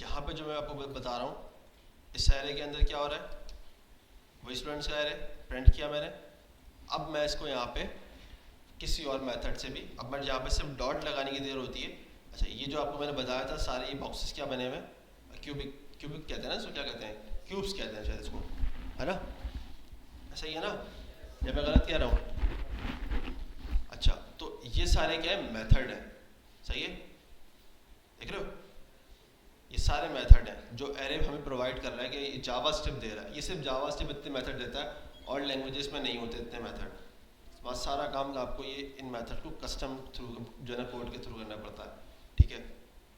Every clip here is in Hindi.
यहाँ पे जो मैं आपको बता रहा हूँ, इस एरे के अंदर क्या हो रहा है, वही स्टूडेंट्स का एरे प्रिंट किया मैंने। अब मैं इसको यहाँ पे किसी और मेथड से भी, अब मैं यहाँ पे सिर्फ डॉट लगाने की देर होती है। अच्छा, ये जो आपको मैंने बताया था, सारे ये बॉक्सेस क्या बने हुए हैं, क्यूबिक क्यूबिक कहते हैं ना इसको, क्या कहते हैं, क्यूब्स कहते हैं शायद इसको, है ना, ऐसा ही है ना, या मैं गलत कह रहा हूँ? अच्छा, तो ये सारे क्या है, मेथड है, सही है, देख रहे हो, ये सारे मेथड हैं जो एरे हमें प्रोवाइड कर रहा है, कि जावा स्क्रिप्ट दे रहा है। ये सिर्फ जावा स्क्रिप्ट इतने मेथड देता है, और लैंग्वेजेस में नहीं होते इतने मेथड। बस सारा काम आपको ये इन मेथड को कस्टम थ्रू जो है ना कोड के थ्रू करना पड़ता है, ठीक है।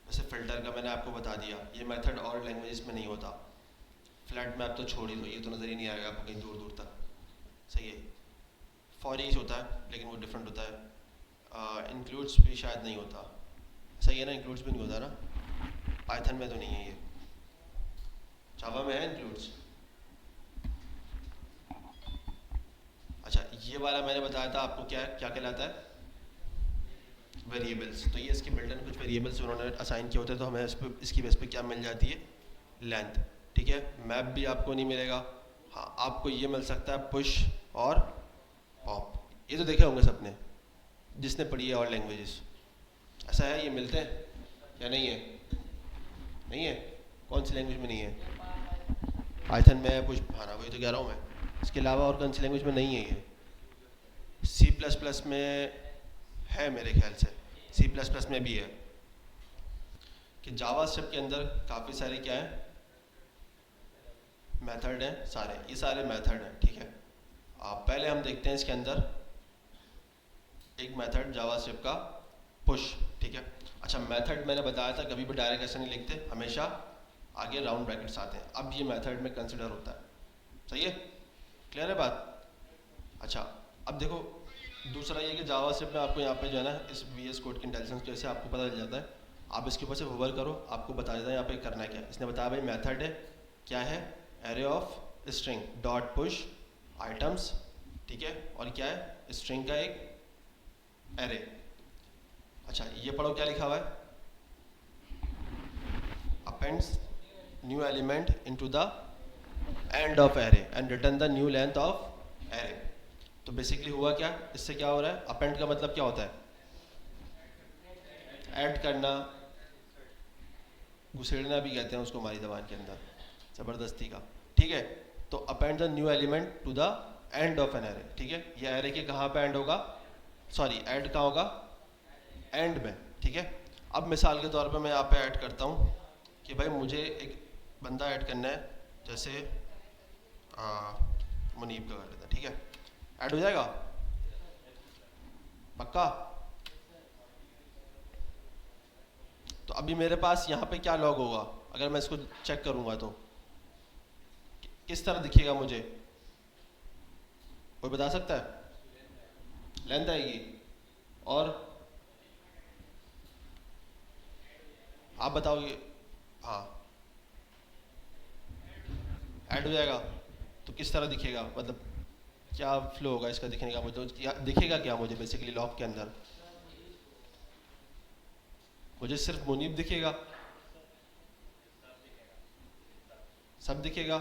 जैसे फिल्टर का मैंने आपको बता दिया, ये मेथड और लैंग्वेजेस में नहीं होता। फ्लैट मैप तो छोड़ ही दो, ये तो नज़र ही नहीं आएगा आपको कहीं दूर दूर तक, सही है। फॉर ईच होता है लेकिन वो डिफरेंट होता है। इंक्लूड्स भी शायद नहीं होता, सही है ना, इंक्लूड्स भी नहीं होता ना, पाइथन में तो नहीं है ये, जावा में है इंक्लूड्स। अच्छा, ये वाला मैंने बताया था आपको, क्या क्या कहलाता है, वेरिएबल्स। तो ये इसके बिल्ट इन कुछ वेरिएबल्स उन्होंने असाइन किए होते हैं, तो हमें इसकी बेस पे क्या मिल जाती है, लेंथ, ठीक है। मैप भी आपको नहीं मिलेगा, हाँ आपको ये मिल सकता है पुश और पॉप। ये तो देखे होंगे सबने जिसने पढ़ी है और लैंग्वेजेस, ऐसा है, ये मिलते हैं या नहीं है, नहीं है, कौन सी लैंग्वेज में नहीं है, पाइथन में है पुश, हाँ ना, वही तो कह रहा हूँ मैं, इसके अलावा और कौन सी लैंग्वेज में नहीं है ये, C++ में है मेरे ख्याल से, C++ में भी है, कि जावा स्क्रिप्ट के अंदर काफ़ी सारे क्या है, मेथड हैं सारे, ये सारे मेथड हैं, ठीक है। पहले हम देखते हैं इसके अंदर एक मेथड जावा स्क्रिप्ट का पुश, ठीक है। अच्छा, मेथड मैंने बताया था कभी भी डायरेक्ट ऐसे नहीं लिखते, हमेशा आगे राउंड ब्रैकेट्स आते हैं। अब ये मेथड में कंसिडर होता है, सही है, क्लियर है बात। अच्छा, अब देखो दूसरा ये कि जावा स्क्रिप्ट में आपको यहाँ पे जो है ना, इस VS कोड की इंटेलिजेंस जैसे आपको पता चल जाता है, आप इसके ऊपर से होवर करो, आपको बता देता है यहाँ पे करना है क्या। इसने बताया भाई मेथड है, क्या है, array of string dot push items, ठीक है, और क्या है, स्ट्रिंग का एक एरे। अच्छा, ये पढ़ो क्या लिखा हुआ है, happens new element into the end of array and return the new length of array. तो बेसिकली हुआ क्या, इससे क्या हो रहा है, अपेंड का मतलब क्या होता है, ऐड करना, घुसेड़ना भी कहते हैं उसको हमारी ज़बान के अंदर, ज़बरदस्ती का, ठीक है। तो append the new element to the end of an array, ठीक है। ये एरे के कहाँ पे एंड होगा, सॉरी ऐड कहाँ होगा, एंड में, ठीक है। अब मिसाल के तौर पे मैं यहाँ पे ऐड करता हूँ कि भाई मुझे एक बंदा ऐड करना है, जैसे मुनीब का कर लेता, ठीक है, ऐड हो जाएगा पक्का। तो अभी मेरे पास यहाँ पे क्या लॉग होगा, अगर मैं इसको चेक करूँगा तो किस तरह दिखेगा मुझे, कोई बता सकता है, लेंथ आएगी, और आप बताओगे, हाँ ऐड हो जाएगा, तो किस तरह दिखेगा, मतलब क्या फ्लो होगा इसका दिखने का, मुझे दिखेगा क्या, मुझे बेसिकली लॉग के अंदर मुझे सिर्फ मुनीब दिखेगा, सब दिखेगा।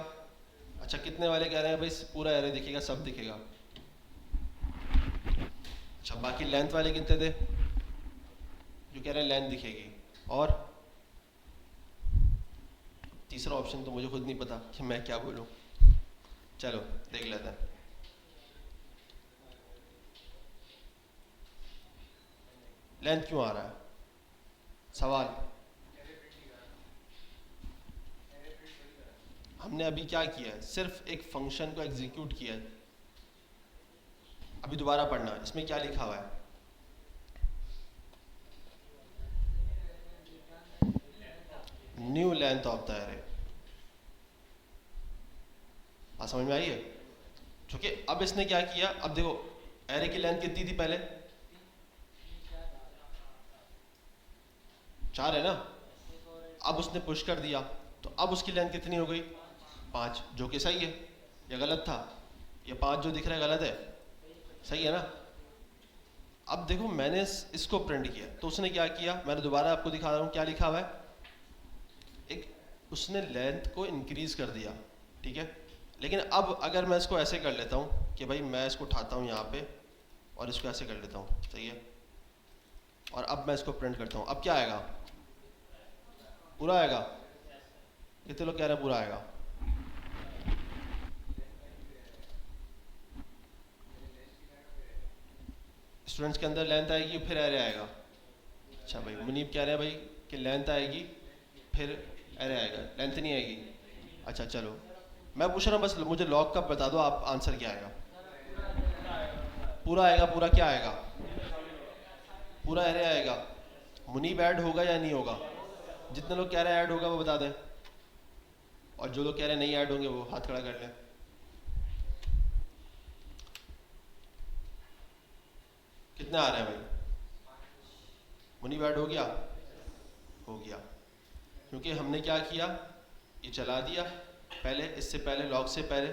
अच्छा, कितने वाले कह रहे हैं भाई पूरा एरे दिखेगा, सब दिखेगा। अच्छा, बाकी लेंथ वाले कितने थे, जो कह रहे हैं लेंथ दिखेगी, और तीसरा ऑप्शन तो मुझे खुद नहीं पता कि मैं क्या बोलूं, चलो देख लेते हैं। लेंथ क्यों आ रहा है, सवाल, हमने अभी क्या किया है, सिर्फ एक फंक्शन को एग्जीक्यूट किया है। अभी दोबारा पढ़ना, इसमें क्या लिखा हुआ है, new length of the array, बात समझ में आई है। क्योंकि अब इसने क्या किया, अब देखो एरे की लेंथ कितनी थी पहले, 4 है ना, अब उसने पुश कर दिया, तो अब उसकी लेंथ कितनी हो गई, 5, जो कि सही है, या गलत था, ये 5 जो दिख रहा है गलत है, सही है ना। अब देखो मैंने इसको प्रिंट किया, तो उसने क्या किया, मैंने दोबारा आपको दिखा रहा हूँ क्या लिखा हुआ है, एक उसने लेंथ को इंक्रीज़ कर दिया, ठीक है। लेकिन अब अगर मैं इसको ऐसे कर लेता हूँ कि भाई मैं इसको उठाता हूँ यहाँ पे और इसको ऐसे कर लेता हूँ, सही है, और अब मैं इसको प्रिंट करता हूँ, अब क्या आएगा? पूरा आएगा। कितने लोग कह रहे हैं पूरा आएगा? स्टूडेंट्स के अंदर लेंथ आएगी फिर एरे आएगा। अच्छा भाई, मुनीब कह रहे हैं भाई कि लेंथ आएगी फिर एरे आएगा, लेंथ नहीं आएगी। अच्छा चलो, मैं पूछ रहा हूँ बस मुझे लॉग का बता दो, आप आंसर क्या आएगा? पूरा आएगा। पूरा क्या आएगा? पूरा एरे आएगा। मुनीब ऐड होगा या नहीं होगा? जितने लोग कह रहे हैं ऐड होगा वो बता दें, और जो लोग कह रहे हैं नहीं ऐड होंगे वो हाथ खड़ा कर लें। कितने आ रहे हैं भाई? मुनीब ऐड हो गया? हो गया। क्योंकि हमने क्या किया, ये चला दिया पहले, इससे पहले लॉग से पहले,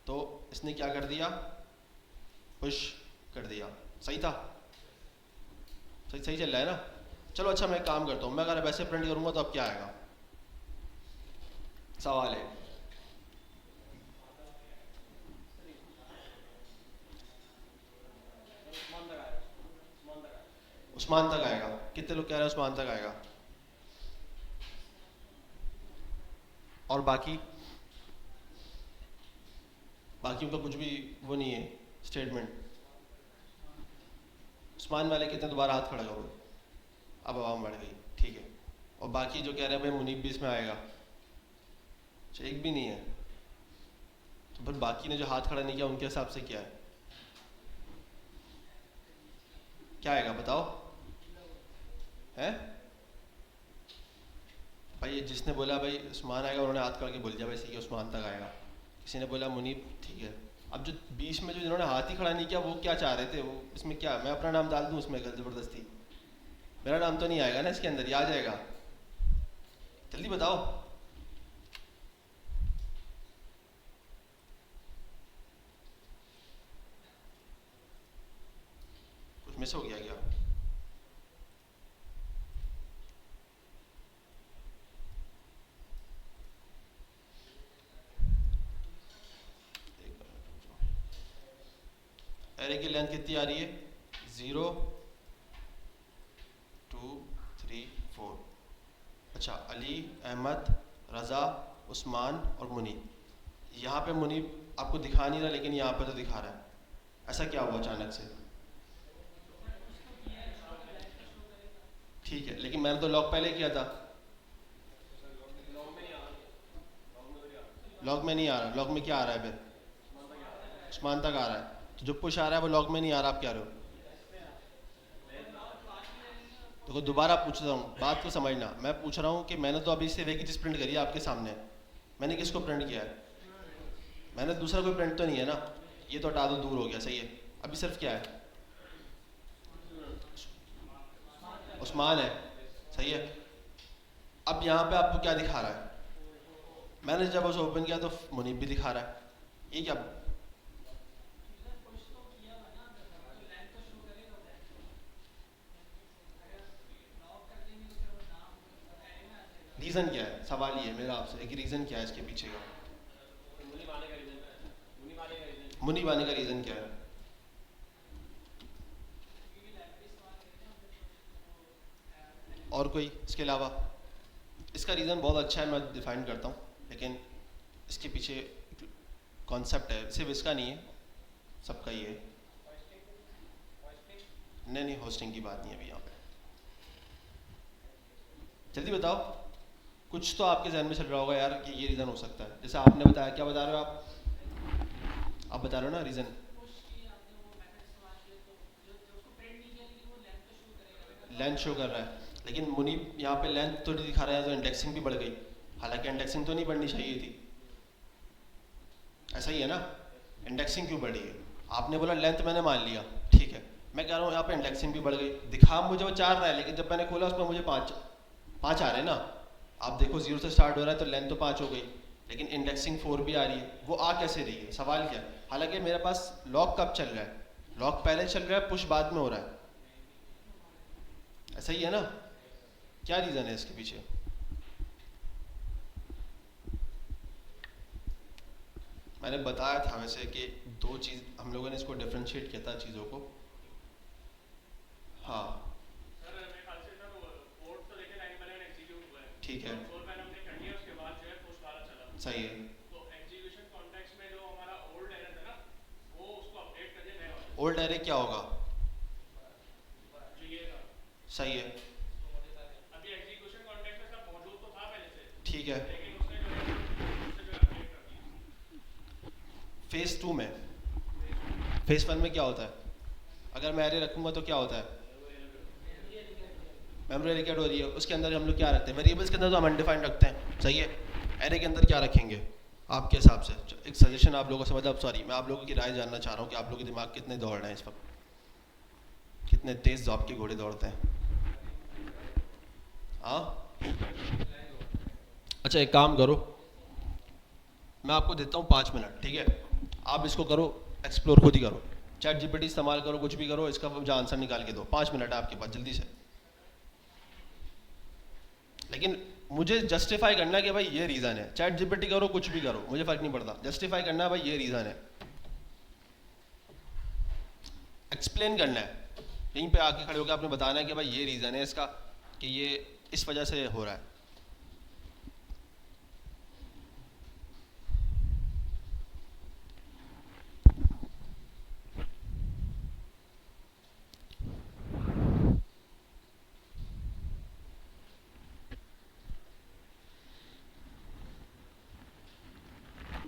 तो इसने क्या कर दिया, पुश कर दिया। सही था? सही सही चल रहा है ना? चलो अच्छा, मैं एक काम करता हूँ, मैं अगर वैसे प्रिंट करूँगा तो अब क्या आएगा? सवाल है। उस्मान तक आएगा। कितने लोग कह रहे हैं उस्मान तक आएगा? और बाकियों का कुछ भी वो नहीं है स्टेटमेंट। उस्मान वाले कितने दोबारा हाथ खड़ा करोगे? अब आवाम बढ़ गई, ठीक है। और बाकी जो कह रहे हैं भाई मुनीब भी इसमें आएगा, अच्छा एक भी नहीं है, तो फिर बाकी ने जो हाथ खड़ा नहीं किया उनके हिसाब से क्या है, क्या आएगा बताओ? हैं भाई, ये जिसने बोला भाई उस्मान आएगा उन्होंने हाथ खड़ा के बोल दिया वैसे कि उस्मान तक आएगा। किसी ने बोला मुनीब, ठीक है। अब जो बीच में जो जिन्होंने हाथ ही खड़ा नहीं किया वो क्या चाह रहे थे? वो इसमें क्या, मैं अपना नाम डाल दूं उसमें ज़बरदस्ती? मेरा नाम तो नहीं आएगा ना इसके अंदर, ये आ जाएगा? जल्दी बताओ। कुछ मिस हो गया क्या? एरे की लेंथ कितनी आ रही है? 0 2 3 4। अच्छा, अली, अहमद, रज़ा, उस्मान और मुनीब। यहाँ पे मुनीब आपको दिखा नहीं रहा लेकिन यहाँ पे तो दिखा रहा है। ऐसा क्या हुआ अचानक से? ठीक है, लेकिन मैंने तो लॉग पहले किया था। लॉग में नहीं आ रहा। लॉग में क्या आ रहा है फिर? उस्मान तक आ रहा है। तो जो पुश आ रहा है वो लॉग में नहीं आ रहा, आप क्या रहे हो? देखो दोबारा पूछ रहा हूँ, बात को समझना। मैं पूछ रहा हूँ कि मैंने तो अभी सिर्फ एक ही चीज़ प्रिंट करी है आपके सामने। मैंने किसको प्रिंट किया है? मैंने दूसरा कोई प्रिंट तो नहीं है ना? ये तो हटा दो, दूर हो गया, सही है। अभी सिर्फ क्या है? उस्मान है, सही है। अब यहाँ पे आपको क्या दिखा रहा है? मैंने जब उसे ओपन किया तो मुनीब भी दिखा रहा है। ये क्या? रीज़न क्या है? सवाल ये है मेरा आपसे, एक रीज़न क्या है इसके पीछे का? मुनीब आने का रीज़न क्या है? और कोई इसके अलावा? इसका रीज़न बहुत अच्छा है, मैं डिफाइन करता हूँ, लेकिन इसके पीछे कॉन्सेप्ट है, सिर्फ इसका नहीं है, सबका ही है। नहीं नहीं, होस्टिंग की बात नहीं है अभी यहाँ पे। जल्दी बताओ, कुछ तो आपके जहन में चल रहा होगा यार कि ये रीज़न हो सकता है। जैसे आपने बताया, क्या बता रहे हो आप? आप बता रहे हो ना रीज़न। लेंथ शो कर रहा है, लेकिन मुनीब यहाँ पे लेंथ तो नहीं दिखा रहा है, तो इंडेक्सिंग भी बढ़ गई। हालांकि इंडेक्सिंग तो नहीं बढ़नी चाहिए थी, ऐसा ही है ना? इंडेक्सिंग क्यों बढ़ी है? आपने बोला लेंथ, मैंने मान लिया, ठीक है। मैं कह रहा हूँ यहाँ पे इंडेक्सिंग भी बढ़ गई। दिखा मुझे वो 4 रहा है, लेकिन जब मैंने खोला उसमें मुझे 5 5 आ रहे हैं ना। आप देखो 0 से स्टार्ट हो रहा है तो लेंथ तो 5 हो गई, लेकिन इंडेक्सिंग 4 भी आ रही है। वो आ कैसे रही है? सवाल क्या है? हालांकि मेरे पास लॉक कब चल रहा है? लॉक पहले चल रहा है, पुश बाद में हो रहा है। ऐसा ही है ना? क्या रीज़न है इसके पीछे? मैंने बताया था वैसे कि दो चीज़ हम लोगों ने इसको डिफ्रेंशिएट किया था चीज़ों को। हाँ सर मेरे ख्याल से सर कोड तो लेके लाइन बाय लाइन एग्जीक्यूट हुआ है, ठीक है, कंसोल पैन हमने कर लिया, उसके बाद जो है पुश वाला चला। सही है। तो एग्जीक्यूशन कॉन्टेक्स्ट में जो हमारा ओल्ड एरर था ना, वो उसको अपडेट कर दिया नया वाला, ओल्ड एरे क्या होगा? जो ये था। सही है, अभी एग्जीक्यूशन कॉन्टेक्स्ट में सब मौजूद तो था पहले से, ठीक है। लेकिन उसने जो है उससे जो है अपडेट कर दिया। फेज़ 2 में, फेज़ 1 में क्या होता है? अगर मैं एरे रखूँगा तो क्या होता है? मेमोरी एलोकेट हो रही है, उसके अंदर हम लोग क्या रखते हैं? वेरिएबल्स के अंदर तो हम अनडिफाइंड रखते हैं, सही है। एरे के अंदर क्या रखेंगे आपके हिसाब से? एक सजेशन आप लोगों से, मतलब सॉरी मैं आप लोगों की राय जानना चाह रहा हूँ कि आप लोगों के दिमाग कितने दौड़ रहे हैं इस वक्त, कितने तेज़ आपके घोड़े दौड़ते हैं? हाँ, अच्छा एक काम करो, मैं आपको देता हूँ 5 मिनट, ठीक है? आप इसको करो, एक्सप्लोर खुद ही करो, चैट जीपीटी इस्तेमाल करो, कुछ भी करो, इसका मुझे आंसर निकाल के दो। 5 मिनट है आपके पास, जल्दी से। लेकिन मुझे जस्टिफाई करना है कि भाई ये रीज़न है। चैट जीपीटी करो, कुछ भी करो, मुझे फ़र्क नहीं पड़ता, जस्टिफाई करना है भाई ये रीज़न है, एक्सप्लेन करना है। यहीं पे आके खड़े होकर आपने बताना है कि भाई ये रीज़न है इसका, कि ये इस वजह से हो रहा है।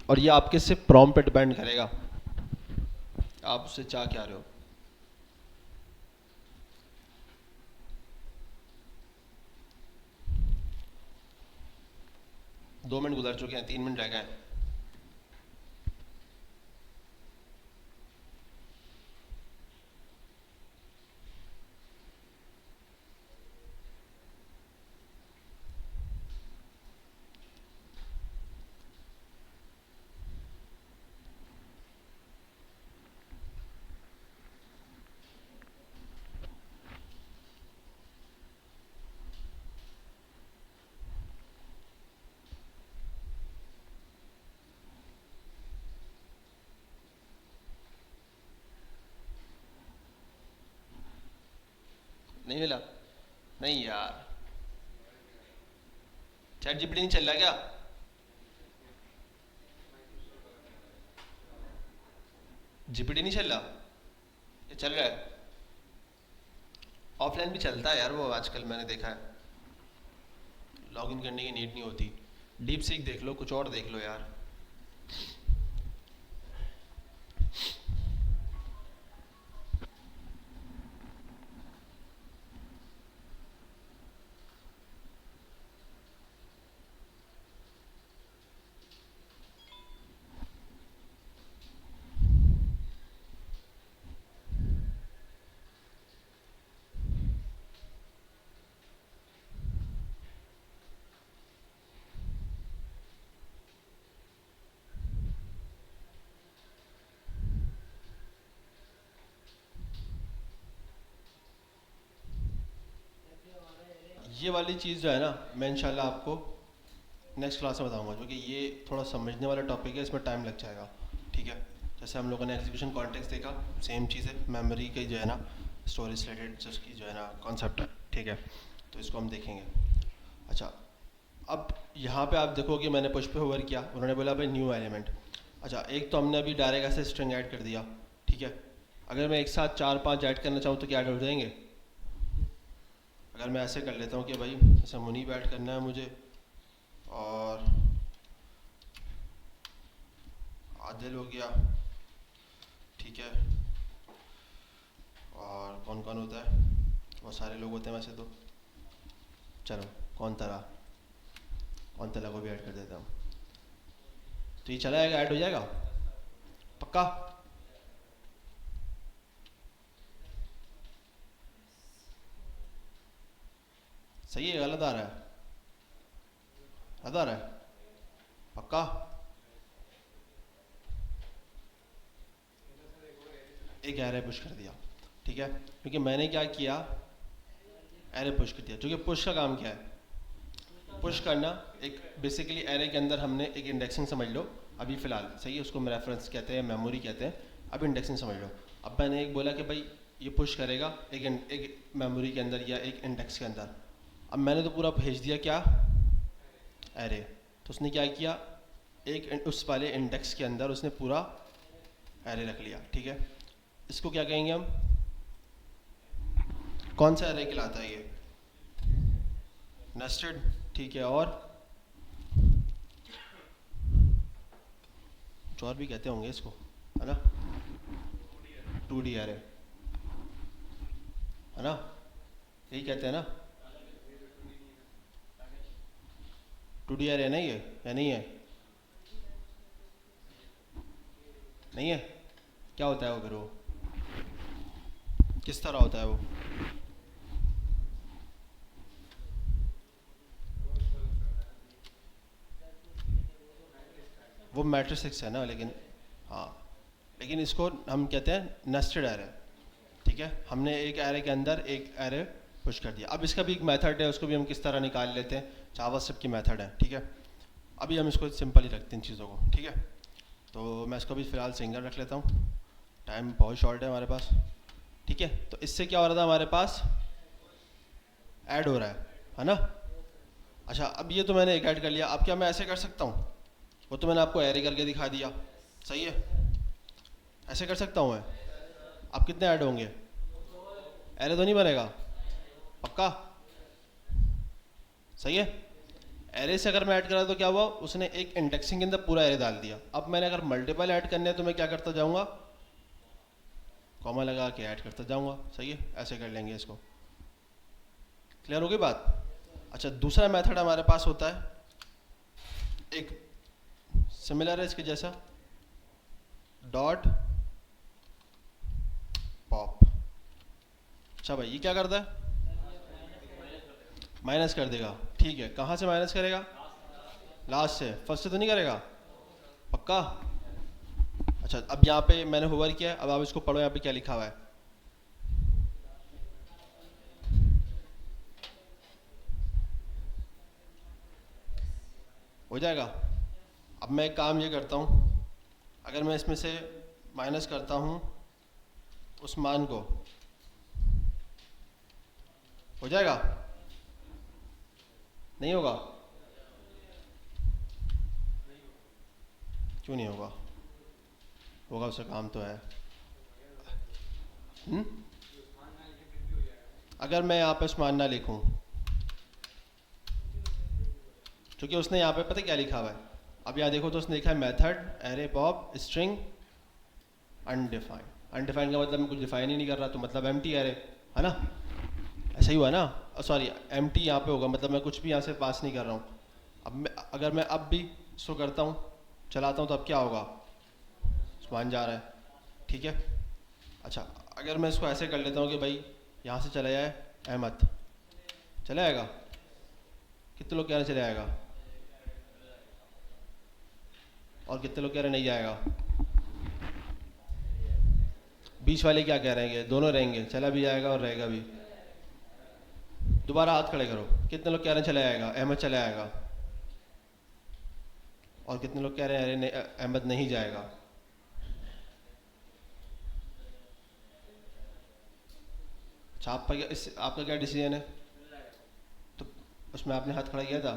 और ये आपके सिर्फ प्रॉम्प्ट पे डिपेंड करेगा, आप उससे चाह क्या रहे हो। दो मिनट गुजर चुके हैं, 3 मिनट रह गए हैं। नहीं मिला? नहीं यार, चैट जीपीटी नहीं चल रहा क्या? जीपीटी नहीं चल रहा, ये चल रहा है। ऑफलाइन भी चलता है यार वो, आजकल मैंने देखा है, लॉगिन करने की नीड नहीं होती। डीप सीक देख लो, कुछ और देख लो यार। ये वाली चीज़ जो है ना, मैं इंशाल्लाह आपको नेक्स्ट क्लास में बताऊंगा, क्योंकि ये थोड़ा समझने वाला टॉपिक है, इसमें टाइम लग जाएगा, ठीक है? जैसे हम लोगों ने एग्जीक्यूशन कॉन्टेक्स्ट देखा, सेम चीज़ है, मेमोरी की जो है ना, स्टोरेज रिलेटेड उसकी जो है ना कॉन्सेप्ट है, ठीक है? तो इसको हम देखेंगे। अच्छा, अब यहाँ पे आप देखो कि मैंने पुश पे होवर किया, उन्होंने बोला भाई न्यू एलिमेंट। अच्छा, एक तो हमने अभी डायरेक्ट ऐसे स्ट्रिंग ऐड कर दिया, ठीक है? अगर मैं एक साथ 4-5 ऐड करना चाहूँ तो क्या ऐड हो जाएंगे? अगर मैं ऐसे कर लेता हूँ कि भाई जैसे मुनीब ऐड करना है मुझे, और आदिल हो गया, ठीक है? और कौन कौन होता है? बहुत सारे लोग होते हैं वैसे तो, चलो कौन तरह को भी ऐड कर देता हूँ। तो ये चला जाएगा, ऐड हो जाएगा पक्का? सही है, गलत आ रहा है? गलत आ रहा है पक्का? एक एरे पुश कर दिया, ठीक है? क्योंकि मैंने क्या किया, एरे पुश कर दिया, जो कि पुश का काम क्या है? पुश करना एक बेसिकली एरे के अंदर हमने एक इंडेक्सिंग समझ लो अभी फ़िलहाल, सही है, उसको हम रेफरेंस कहते हैं, मेमोरी कहते हैं, अब इंडेक्सिंग समझ लो। अब मैंने एक बोला कि भाई ये पुश करेगा एक मेमोरी के अंदर या एक इंडेक्स के अंदर। अब मैंने तो पूरा भेज दिया क्या, एरे, तो उसने क्या किया, एक उस वाले इंडेक्स के अंदर उसने पूरा एरे रख लिया, ठीक है। इसको क्या कहेंगे हम, कौन सा एरे कहलाता है ये, नेस्टेड, ठीक है। और भी कहते होंगे इसको, है ना, 2D एरे, है ना, यही कहते हैं ना, 2D एरे है ना ये, या नहीं है, नहीं है, क्या होता है वो फिर, वो किस तरह होता है वो, वो मैट्रिक्स है ना, लेकिन हाँ, लेकिन इसको हम कहते हैं नेस्टेड एरे, ठीक है। हमने एक एरे के अंदर एक एरे पुश कर दिया। अब इसका भी एक मेथड है, उसको भी हम किस तरह निकाल लेते हैं, जावास्क्रिप्ट की मेथड है, ठीक है। अभी हम इसको सिंपल ही रखते हैं इन चीज़ों को, ठीक है। तो मैं इसको भी फ़िलहाल सिंगल रख लेता हूँ, टाइम बहुत शॉर्ट है हमारे पास, ठीक है। तो इससे क्या हो रहा था, हमारे पास ऐड हो रहा है ना। अच्छा, अब ये तो मैंने एक ऐड कर लिया, अब क्या मैं ऐसे कर सकता हूँ, वो तो मैंने आपको एरे करके दिखा दिया, सही है, ऐसे कर सकता हूँ मैं। अब कितने ऐड होंगे, एरे तो नहीं बनेगा, पक्का, सही है। एरे से अगर मैं ऐड करा तो क्या हुआ, उसने एक इंडेक्सिंग के अंदर पूरा एरे डाल दिया। अब मैंने अगर मल्टीपल ऐड करने हैं तो मैं क्या करता जाऊँगा, कॉमा लगा के ऐड करता जाऊँगा, सही है, ऐसे कर लेंगे इसको। क्लियर हो गई बात। अच्छा, दूसरा मेथड हमारे पास होता है एक सिमिलर है इसके जैसा, डॉट पॉप। अच्छा भाई, ये क्या करता है, माइनस कर देगा, ठीक है। कहाँ से माइनस करेगा, लास्ट से, फर्स्ट से तो नहीं करेगा, पक्का। अच्छा, अब यहाँ पे मैंने होवर किया, अब आप इसको पढ़ो, यहाँ पे क्या लिखा हुआ है, हो जाएगा। अब मैं एक काम ये करता हूँ, अगर मैं इसमें से माइनस करता हूँ उस मान को, हो जाएगा, नहीं होगा, क्यों नहीं होगा, होगा, उसका काम तो है। अगर मैं यहाँ पे उस मान ना लिखूँ, क्योंकि उसने यहाँ पे पता क्या लिखा हुआ है, अब यहाँ देखो तो उसने लिखा है method array pop string undefined. Undefined का मतलब मैं कुछ डिफाइन ही नहीं कर रहा, तो मतलब एम्प्टी एरे, है ना, ऐसा ही हुआ ना, सॉरी एम्प्टी यहाँ पे होगा, मतलब मैं कुछ भी यहाँ से पास नहीं कर रहा हूँ। अब अगर मैं अब भी इसको करता हूँ, चलाता हूँ, तो अब क्या होगा, मान जा रहा है, ठीक है। अच्छा, अगर मैं इसको ऐसे कर लेता हूँ कि भाई यहाँ से चला जाए अहमद, चला जाएगा, कितने लोग कह रहे हैं चला जाएगा, और कितने लोग कह रहे हैं नहीं जाएगा, बीच वाले क्या कह रहे हैं, दोनों रहेंगे, चला भी जाएगा और रहेगा भी। दोबारा हाथ खड़े करो, कितने लोग कह रहे हैं चला जाएगा, अहमद चला जाएगा, और कितने लोग कह रहे हैं अरे अहमद नहीं जाएगा। अच्छा, आपका क्या डिसीजन है, तो उसमें आपने हाथ खड़ा किया था,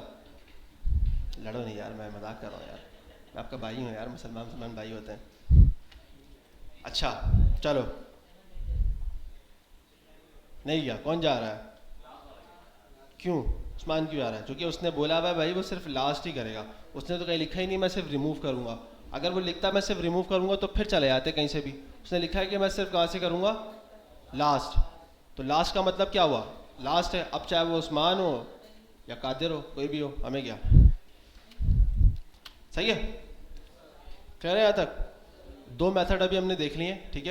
लड़ो नहीं यार, मैं मजाक कर रहा हूँ यार, मैं आपका भाई हूँ यार, मुसलमान भाई होते हैं। अच्छा चलो, नहीं गया, कौन जा रहा है, क्यों, उस्मान क्यों आ रहा है, क्योंकि उसने बोला हुआ है भाई वो सिर्फ लास्ट ही करेगा, उसने तो कहीं लिखा ही नहीं मैं सिर्फ रिमूव करूँगा। अगर वो लिखता मैं सिर्फ रिमूव करूँगा तो फिर चले जाते कहीं से भी, उसने लिखा है कि मैं सिर्फ कहाँ से करूँगा, लास्ट, तो लास्ट का मतलब क्या हुआ, लास्ट है। अब चाहे वो उस्मान हो या कादिर हो, कोई भी हो, हमें क्या, सही है, क्लियर है यहाँ तक। दो मेथड अभी हमने देख लिए, ठीक है।